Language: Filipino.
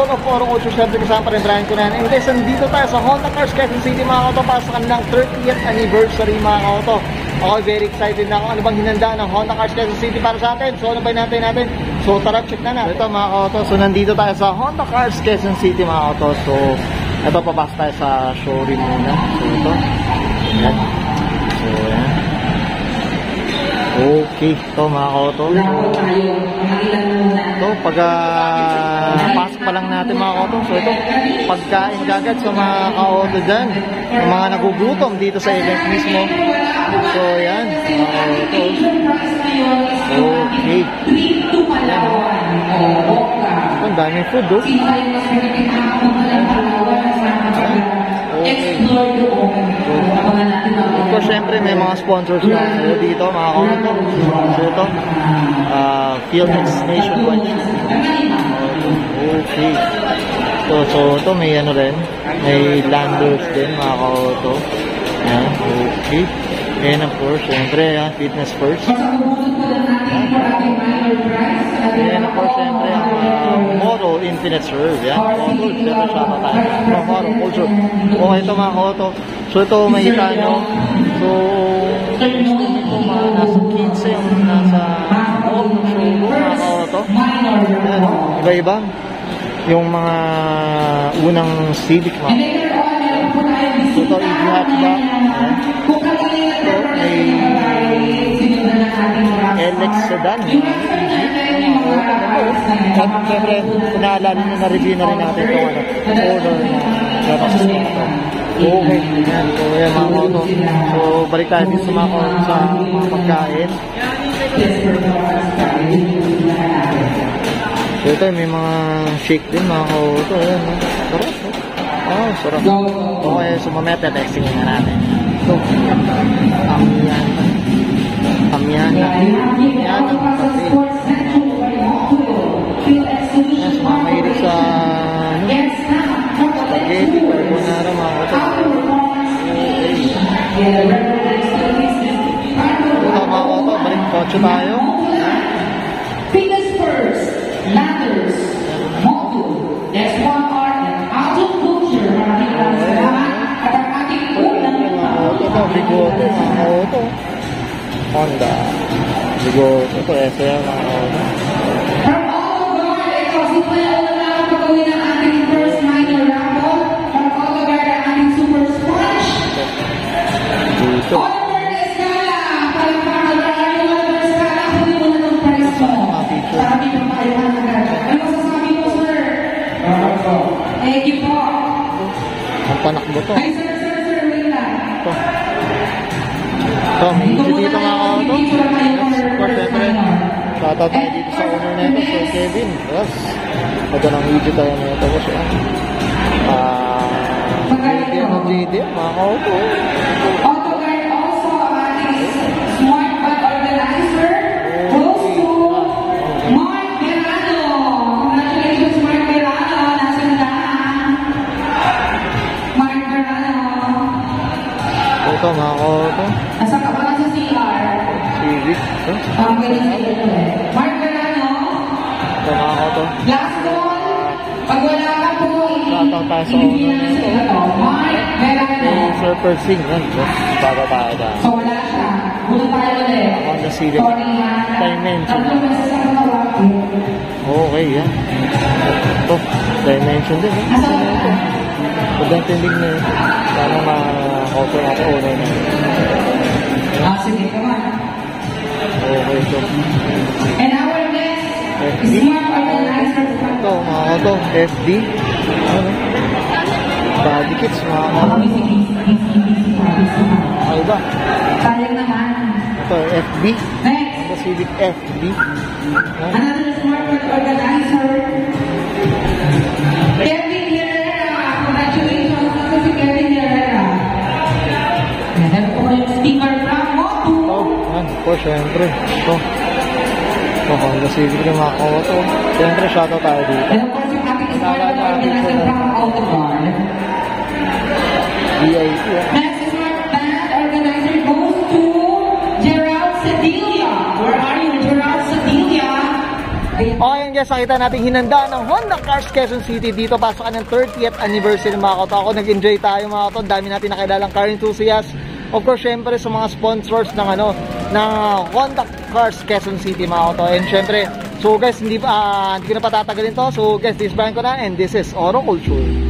Son of Oro Culture. Siyempre kasama pa rin Brian Cunan. And guys, nandito tayo sa Honda Cars Quezon City mga kauto para sa kanilang 30th anniversary mga kauto. Ako very excited na ako ano bang hinanda ng Honda Cars Quezon City para sa atin. So ano ba natin? So tara, check na natin. Ito mga kauto, so nandito tayo sa Honda Cars Quezon City mga kauto. So ito, papasok tayo sa showroom muna. So ito, yan. So yan. Okay, ito mga kauto. So pag pasok pa lang natin mga kauto. So ito, pagkain kagad sa mga kauto dyan, yung mga nagugutom dito sa event mismo. So yan, mga kauto. Okay. Ang daming food, oh. Okay. Of course, syempre may mga sponsors na dito, mga kauto. So ito, Philmix Nationwide. Okay. So ito may ano rin, may Landers din, mga kauto. Yan, okay. And of course, syempre, Fitness First. And of course, syempre, Moro Infinite Serve. Yan, Moro, syempre siya pa tayo. Moro Culture. Okay, ito mga kauto. So ito, makita nyo. So, estimate ko mga nasa 15 yung nasa loob ng showroom, mga kauto. Yan, iba-iba. Yung mga unang Civic, mga kauto. So ito, EV hatchback. LX sedan. At siyempre, kung naalala nyo, na-review na rin natin itong order na Genesis na ito. Okay, yan. So yan mga kauto. So balik tayo dito sa mga pagkain. So ito, may mga shake din mga kauto. Ayan, sarap. Oh, sarap. Okay, so mamaya texting na natin. So, Amiana ang kape. Yes, mamahilig sa spaghetti, carbonara, mga kauto. Ito mga kauto, balik kotse tayo. Fitness First, Landers, Moto, that's one art and auto culture. Maraming salamat at ang ating unang ito, bigote, mga kauto. Honda. Bigote, ito, SR, mga kauto. from all of our simple na lang pagawin ng ating first minor raffle from all of our ating super sponge. Dito. Oliver Escala, palakpakan na rin Oliver Escala, huli mo na ng price mo. Sabi mo kailangan agad. Ano masasabi mo, sir? Thank you po. Ang panakbo to. Ay, sir, wait lang. Ito. Ito, may issue dito mga kauto. Of course, syempre, shoutout tayo dito sa owner na ito, Sir Kevin. Yes. Magandang video tayo na ito. Kasi, JD, mga kauto. Autocard also ating smart bag organizer goes to Mark Verano. Congratulations, Mark Verano. Nasaan ka? Mark Verano. Ito, mga kauto. Nasa ka ba sa CR? Civic. Ito. Pwede sa ito eh. Mark Verano. Ito, mga kauto. Last call. Pag wala ka po, Shoutout tayo sa owner na ito. Mark Verano. Sir Persing. Yan. Bago tayo dyan. So wala siya. Muna tayo ulit. Honda Civic. Sorry ha. Dimension. Tatlo beses ako tawag. Okay, yan. Ito. Dimension din. Ito. Pagdang tindig na ito. Sana ma-offer natin owner na ito. Sige, come on. Okay, ito. And our next is Mark Organizer. Ito, mga kauto. FD. Ano? Body kits, mga kauto. Ano ba? Sayang naman. Ito, FB. Next, Honda Civic FB. Yan. another Smart Organizer. Kevin Herrera. Congratulations sa si Kevin Herrera. Yan po yung sticker from Moto. Ito, yan. Po, syempre. Ito. Ito, Honda Civic yung mga kauto. Syempre, shoutout tayo dito. And of course, yung ating Smart Organizer from Autocard. VIP. Next Smart Band Organizer goes to Gerald Cedilia. Where are you, Gerald Cedilia? Okay, guys, nakita natin hinanda ng Honda Cars Quezon City dito pasokan ng 30th anniversary mga koto. Ako nag-enjoy tayo mga koto, dami natin nakilalang car enthusiasts. Of course, syempre sa mga sponsors ng ng Honda Cars Quezon City mga koto. And syempre, so guys, hindi ko na patatagalin to. So guys, this is Brian ko na and this is Oro Culture.